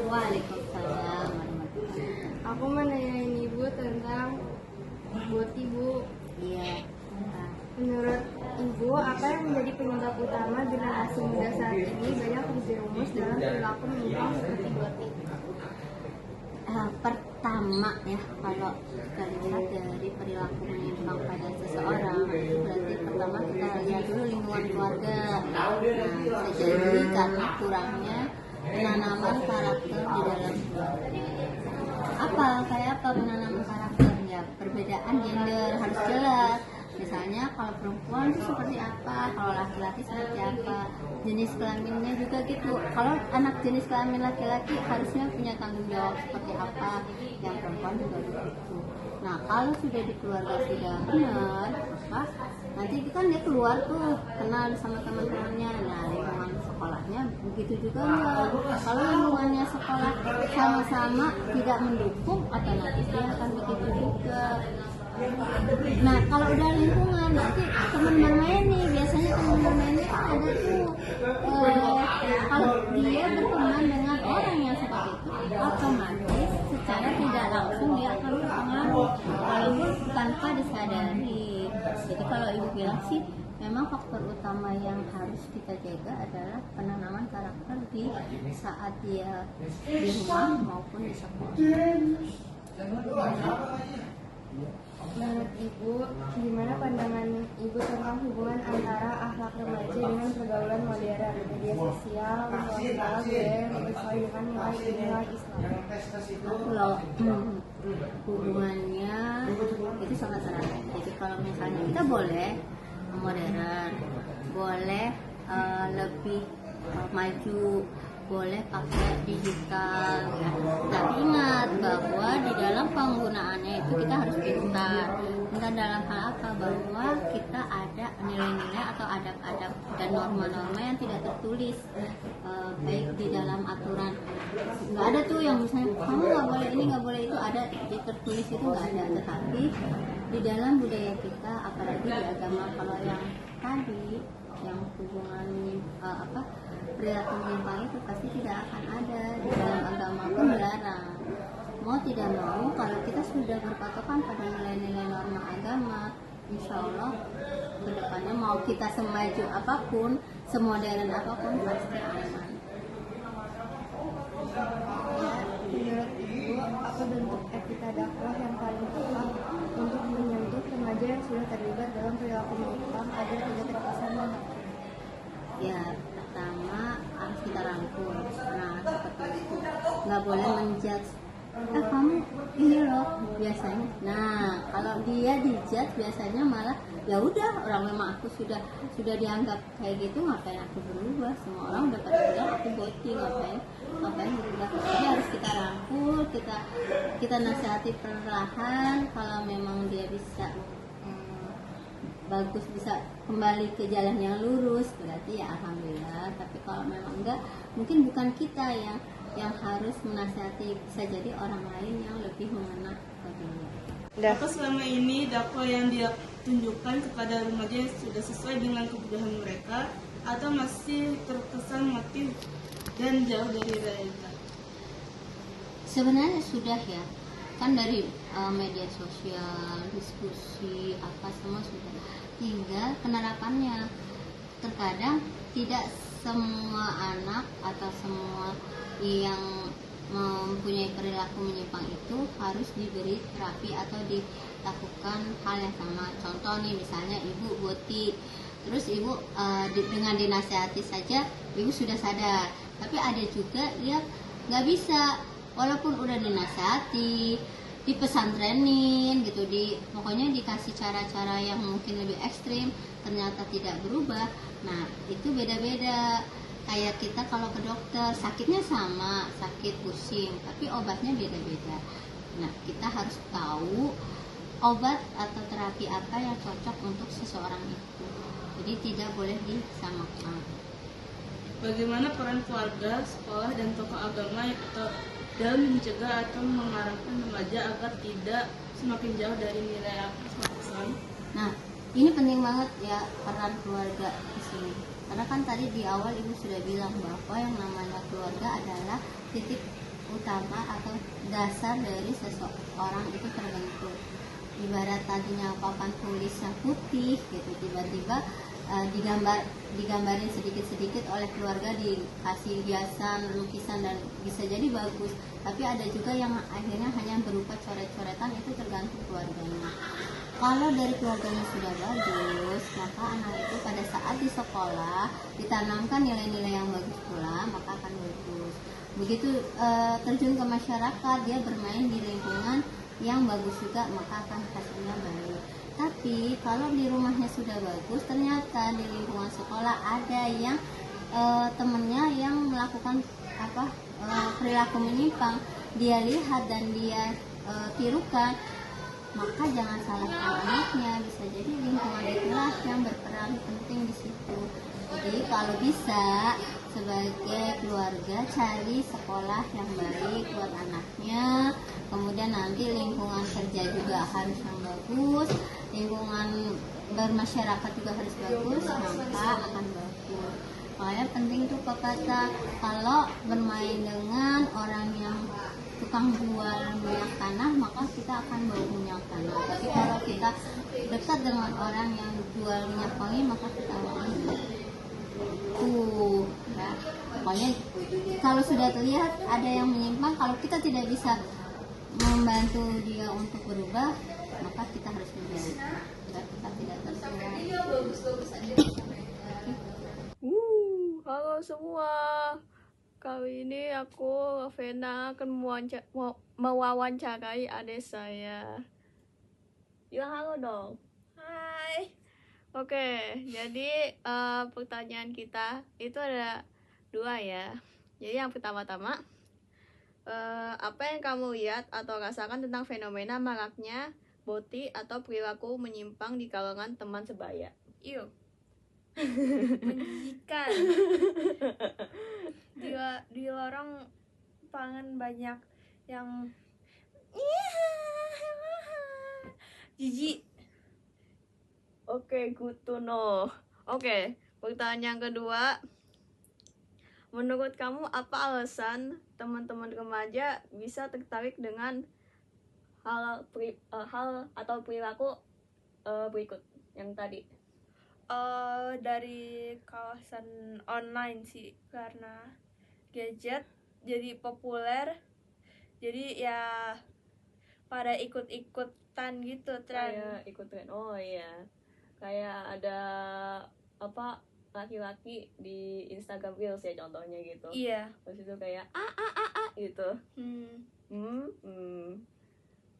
Waalaikumsalam warahmatullahi. Aku mau nanyain Ibu tentang boti, Bu. Iya. Menurut Ibu, apa yang menjadi penyebab utama generasi muda saat ini banyak terjerumus dalam perilaku menyimpang seperti boti? Pertama ya, kalau kita lihat dari perilaku menyimpang pada seseorang, itu berarti pertama kita lihat dulu lingkungan keluarga. Nah, bisa jadi karena kurangnya penanaman karakter di dalam keluarga. Kayak apa menanam karakter? Ya, perbedaan gender harus jelas. Misalnya kalau perempuan itu seperti apa, kalau laki-laki seperti apa, jenis kelaminnya juga gitu. Kalau anak jenis kelamin laki-laki harusnya punya tanggung jawab seperti apa, yang perempuan juga begitu. Nah, kalau sudah di keluarga sudah benar, nanti kan dia keluar tuh kenal sama teman-temannya. Nah, lingkungan sekolahnya begitu juga enggak. Kalau lingkungannya sekolah sama-sama tidak mendukung, otomatis dia akan begitu juga. Nah, kalau udah lingkungan, nanti teman bermain nih, biasanya teman bermainnya kan ada tuh kalau dia berteman dengan orang yang seperti itu, otomatis secara tidak langsung dia akan berpengaruh walaupun tanpa disadari. Jadi kalau Ibu bilang sih, memang faktor utama yang harus kita jaga adalah penanaman karakter di saat dia di rumah maupun di sekolah. Menurut Ibu, gimana pandangan Ibu tentang hubungan antara akhlak remaja dengan pergaulan modern, media sosial, lingkungan sekolah, budaya yang sesuai dengan nilai Islam? Kalau hubungannya itu sangat erat. Jadi kalau misalnya kita boleh modern, boleh lebih maju, boleh pakai digital ya. Tapi ingat bahwa di dalam penggunaannya itu kita harus pintar. Pintar dalam hal apa? Bahwa kita ada nilai-nilai atau adab-adab dan norma-norma yang tidak tertulis, baik di dalam aturan. Nggak ada tuh yang misalnya kamu nggak boleh ini, nggak boleh itu, ada di tertulis itu nggak ada. Tetapi di dalam budaya kita, apalagi di agama, kalau yang tadi yang hubungan perilaku menyimpang itu pasti tidak akan ada. Di dalam agama pun dilarang. Mau tidak mau, kalau kita sudah berpatokan pada nilai-nilai norma agama, insya Allah kedepannya mau kita semaju apapun, semodern apapun, pasti aman. Menurut Ibu, apa bentuk etika dakwah yang paling tepat untuk menyentuh remaja yang sudah terlibat dalam perilaku menyimpang agar tidak terkesan menghakimi? Ya, pertama harus kita rangkul. Nah, seperti itu, nggak boleh menjudge. Kamu ini loh biasanya. Nah, kalau dia dijudge biasanya malah ya udah, orang memang aku sudah dianggap kayak gitu, ngapain aku berubah? Semua orang udah pada bilang aku boti, ngapain berubah? Jadi harus kita rangkul, kita nasihati perlahan. Kalau memang dia bisa bagus, bisa kembali ke jalan yang lurus, berarti ya alhamdulillah. Tapi kalau memang enggak, mungkin bukan kita yang harus menasihati, bisa jadi orang lain yang lebih mengena dia. Apa selama ini dakwah yang dia tunjukkan kepada remaja sudah sesuai dengan kebutuhan mereka atau masih terkesan motif dan jauh dari realita? Sebenarnya sudah ya, kan dari media sosial, diskusi, apa semua sudah. Tinggal penerapannya. Terkadang tidak semua anak atau semua yang mempunyai perilaku menyimpang itu harus diberi terapi atau dilakukan hal yang sama. Contoh nih, misalnya ibu boti, terus ibu dengan dinasihati saja ibu sudah sadar. Tapi ada juga yang nggak bisa, walaupun udah dinasihati, dipesantrenin gitu, pokoknya dikasih cara-cara yang mungkin lebih ekstrim, ternyata tidak berubah. Nah, itu beda-beda. Kayak kita kalau ke dokter, sakitnya sama, sakit pusing, tapi obatnya beda-beda. Nah, kita harus tahu obat atau terapi apa yang cocok untuk seseorang itu. Jadi tidak boleh disamakan. Bagaimana peran keluarga, sekolah, dan tokoh agama dalam mencegah atau mengarahkan remaja agar tidak semakin jauh dari nilai Islam? Nah, ini penting banget ya, peran keluarga di sini. Karena kan tadi di awal ibu sudah bilang bahwa yang namanya keluarga adalah titik utama atau dasar dari seseorang itu terbentuk. Ibarat tadinya papan tulisnya putih gitu, tiba-tiba digambarin sedikit-sedikit oleh keluarga, dikasih hiasan, lukisan, dan bisa jadi bagus. Tapi ada juga yang akhirnya hanya berupa coret-coretan, itu tergantung keluarganya. Kalau dari keluarganya sudah bagus, maka anak itu pada saat di sekolah ditanamkan nilai-nilai yang bagus pula, maka akan bagus. Begitu terjun ke masyarakat, dia bermain di lingkungan yang bagus juga, maka akan hasilnya baik. Tapi kalau di rumahnya sudah bagus, ternyata di lingkungan sekolah ada yang temennya yang melakukan perilaku menyimpang, dia lihat dan dia tirukan, maka jangan salahkan anaknya. Bisa jadi lingkungan itulah yang berperan penting di situ. Jadi kalau bisa sebagai keluarga cari sekolah yang baik buat anaknya, kemudian nanti lingkungan kerja juga harus yang bagus, lingkungan bermasyarakat juga harus bagus, maka akan bagus. Makanya penting tuh kata kalau bermain dengan orang yang tukang jual minyak tanah, maka kita akan bau minyak tanah. Tapi kalau kita dekat dengan orang yang jual minyak wangi, maka kita wangi. Tuh, ya. Pokoknya kalau sudah terlihat ada yang menyimpang, kalau kita tidak bisa membantu dia untuk berubah, maka kita harus menjauh agar kita tidak Halo semua. Kali ini aku, Vena, akan mewawancarai adik saya. Bilang halo dong. Hai. Oke, jadi pertanyaan kita itu ada 2 ya. Jadi yang pertama-tama, apa yang kamu lihat atau rasakan tentang fenomena maraknya boti atau perilaku menyimpang di kalangan teman sebaya? Yuk. Menjijikan. Di lorong pangan banyak yang jijik. Oke, good to know. Oke, pertanyaan kedua. Menurut kamu apa alasan teman-teman remaja bisa tertarik dengan hal atau perilaku berikut yang tadi? Dari kawasan online sih, karena gadget jadi populer, jadi ya pada ikut-ikutan gitu tren. Kayak ikut tren. Oh iya, kayak ada apa laki-laki di Instagram Reels ya contohnya gitu. Iya. Terus itu kayak gitu.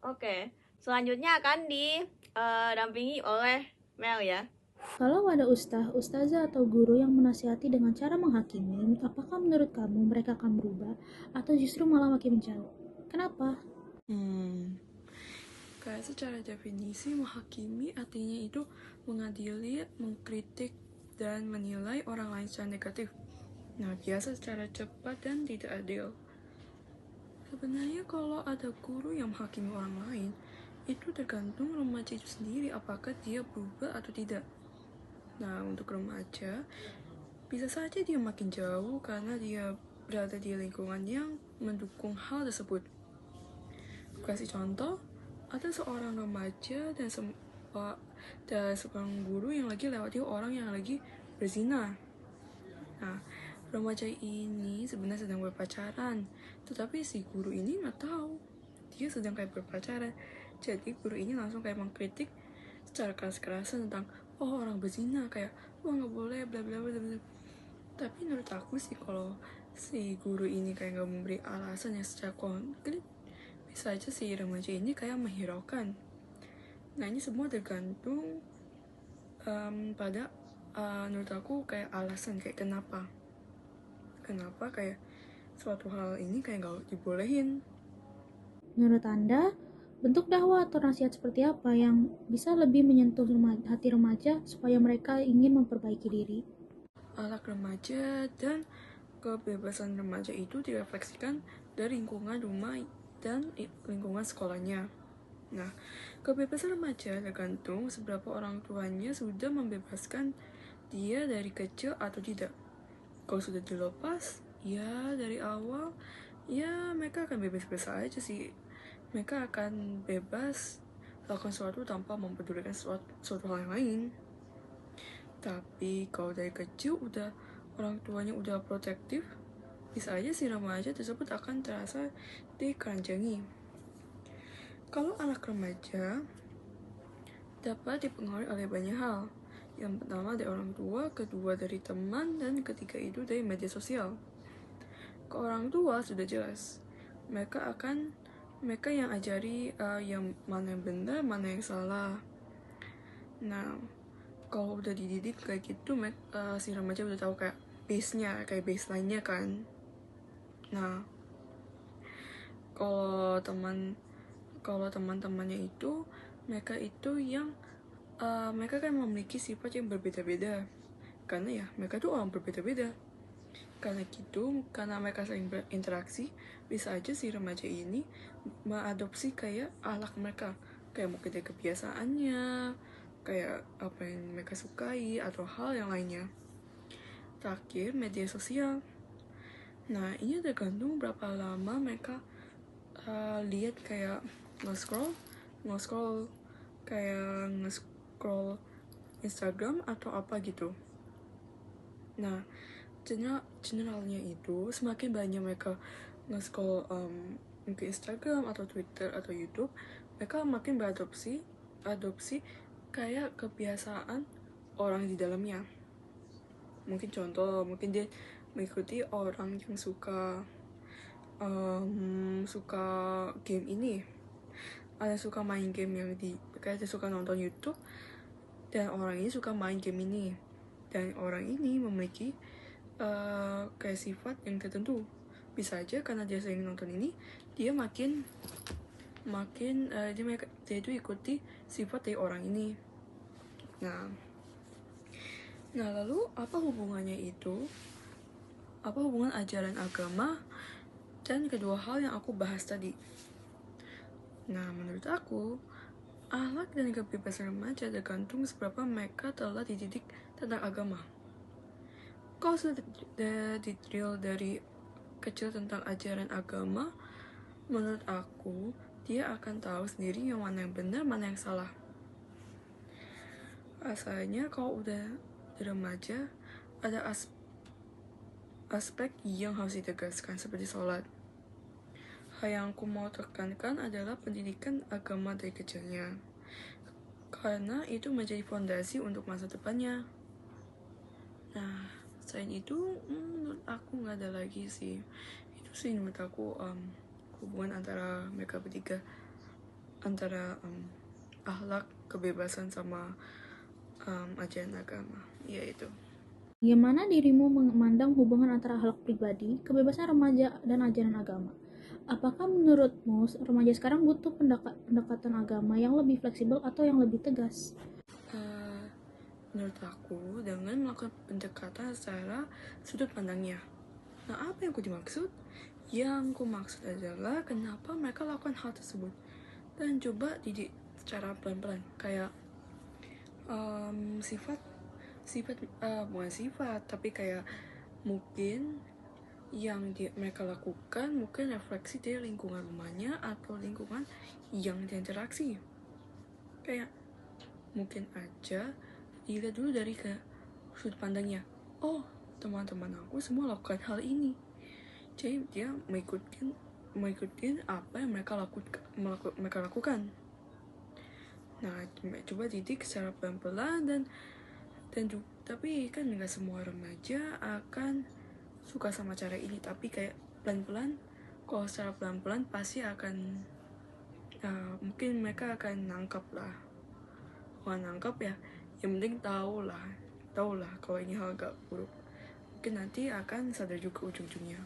Oke, selanjutnya akan didampingi oleh Mel ya. Kalau ada ustazah atau guru yang menasihati dengan cara menghakimi, apakah menurut kamu mereka akan berubah atau justru malah makin menjauh? Kenapa? Kayak secara definisi menghakimi artinya itu mengadili, mengkritik, dan menilai orang lain secara negatif. Nah, biasa secara cepat dan tidak adil. Sebenarnya kalau ada guru yang menghakimi orang lain, itu tergantung remaja itu sendiri apakah dia berubah atau tidak. Nah, untuk remaja, bisa saja dia makin jauh karena dia berada di lingkungan yang mendukung hal tersebut. Kasih contoh, ada seorang remaja dan seorang guru yang lagi lewati orang yang lagi berzina. Nah, remaja ini sebenarnya sedang berpacaran, tetapi si guru ini nggak tahu dia sedang kayak berpacaran. Jadi guru ini langsung kayak mengkritik secara keras-kerasan tentang orang berzina, kayak nggak boleh bla bla bla bla. Tapi menurut aku sih kalau si guru ini kayak nggak memberi alasan yang secara konkret, bisa aja si remaja ini kayak menghiraukan. Nah, ini semua tergantung pada menurut aku kayak alasan kayak kenapa kayak suatu hal ini kayak nggak dibolehin. Menurut Anda, bentuk dakwah atau nasihat seperti apa yang bisa lebih menyentuh hati remaja supaya mereka ingin memperbaiki diri? Anak remaja dan kebebasan remaja itu direfleksikan dari lingkungan rumah dan lingkungan sekolahnya. Nah, kebebasan remaja tergantung seberapa orang tuanya sudah membebaskan dia dari kecil atau tidak. Kalau sudah dilepas, ya dari awal ya mereka akan bebas-bebas aja sih. Mereka akan bebas lakukan sesuatu tanpa mempedulikan suatu hal yang lain. Tapi kalau dari kecil udah orang tuanya udah protektif, bisa aja si remaja tersebut akan terasa dikeranjangi. Kalau anak remaja dapat dipengaruhi oleh banyak hal. Yang pertama dari orang tua, kedua dari teman, dan ketiga itu dari media sosial. Ke orang tua sudah jelas, mereka yang ajari yang mana yang benar, mana yang salah. Nah, kalau udah dididik kayak gitu, si remaja udah tahu kayak base-nya, kayak baseline-nya kan. Nah, kalau teman-temannya itu, mereka itu yang mereka kan memiliki sifat yang berbeda-beda, karena ya mereka tuh orang berbeda-beda. Karena mereka sering berinteraksi, bisa aja si remaja ini mengadopsi kayak akhlak mereka, kayak mungkin dari kebiasaannya, kayak apa yang mereka sukai atau hal yang lainnya. Terakhir, media sosial. Nah, ini tergantung berapa lama mereka lihat kayak nge-scroll kayak nge-scroll Instagram atau apa gitu. Nah, generalnya itu semakin banyak mereka nge-scroll ke Instagram atau Twitter atau YouTube, mereka makin adopsi kayak kebiasaan orang di dalamnya. Mungkin dia mengikuti orang yang suka game ini, ada suka main game yang kayak dia suka nonton YouTube, dan orang ini suka main game ini, dan orang ini memiliki kayak sifat yang tertentu. Bisa aja karena dia sering nonton ini, dia dia itu ikuti sifat dari orang ini. Nah lalu apa hubungan ajaran agama dan kedua hal yang aku bahas tadi? Nah, menurut aku, akhlak dan kebebasan remaja tergantung seberapa mereka telah dididik tentang agama. Kalau sudah didrill dari kecil tentang ajaran agama, menurut aku, dia akan tahu sendiri yang mana yang benar, mana yang salah. Asalnya kalau udah remaja, ada aspek yang harus ditegaskan seperti sholat. Hal yang aku mau tekankan adalah pendidikan agama dari kecilnya, karena itu menjadi fondasi untuk masa depannya. Nah, selain itu, menurut aku nggak ada lagi sih. Itu sih menurut aku hubungan antara mereka bertiga, antara akhlak, kebebasan, sama ajaran agama, yaitu. Bagaimana dirimu memandang hubungan antara akhlak pribadi, kebebasan remaja, dan ajaran agama? Apakah menurutmu remaja sekarang butuh pendekatan agama yang lebih fleksibel atau yang lebih tegas? Menurut aku, dengan melakukan pendekatan secara sudut pandangnya. Nah, apa yang aku dimaksud? Yang aku maksud adalah kenapa mereka lakukan hal tersebut, dan coba didik secara pelan-pelan, kayak bukan sifat, tapi kayak mungkin yang mereka lakukan mungkin refleksi dari lingkungan rumahnya atau lingkungan yang diinteraksi. Kayak mungkin aja dilihat dulu dari ke sudut pandangnya. Oh, teman-teman aku semua lakukan hal ini, jadi dia mengikutin apa yang mereka lakukan. Nah, coba didik secara pelan-pelan tapi kan nggak semua remaja akan suka sama cara ini, tapi kayak pelan-pelan. Kalau secara pelan-pelan pasti akan mungkin mereka akan nangkap lah. Bukan nangkap ya, yang penting tahu lah kalau ini hal gak buruk. Mungkin nanti akan sadar juga ujung-ujungnya.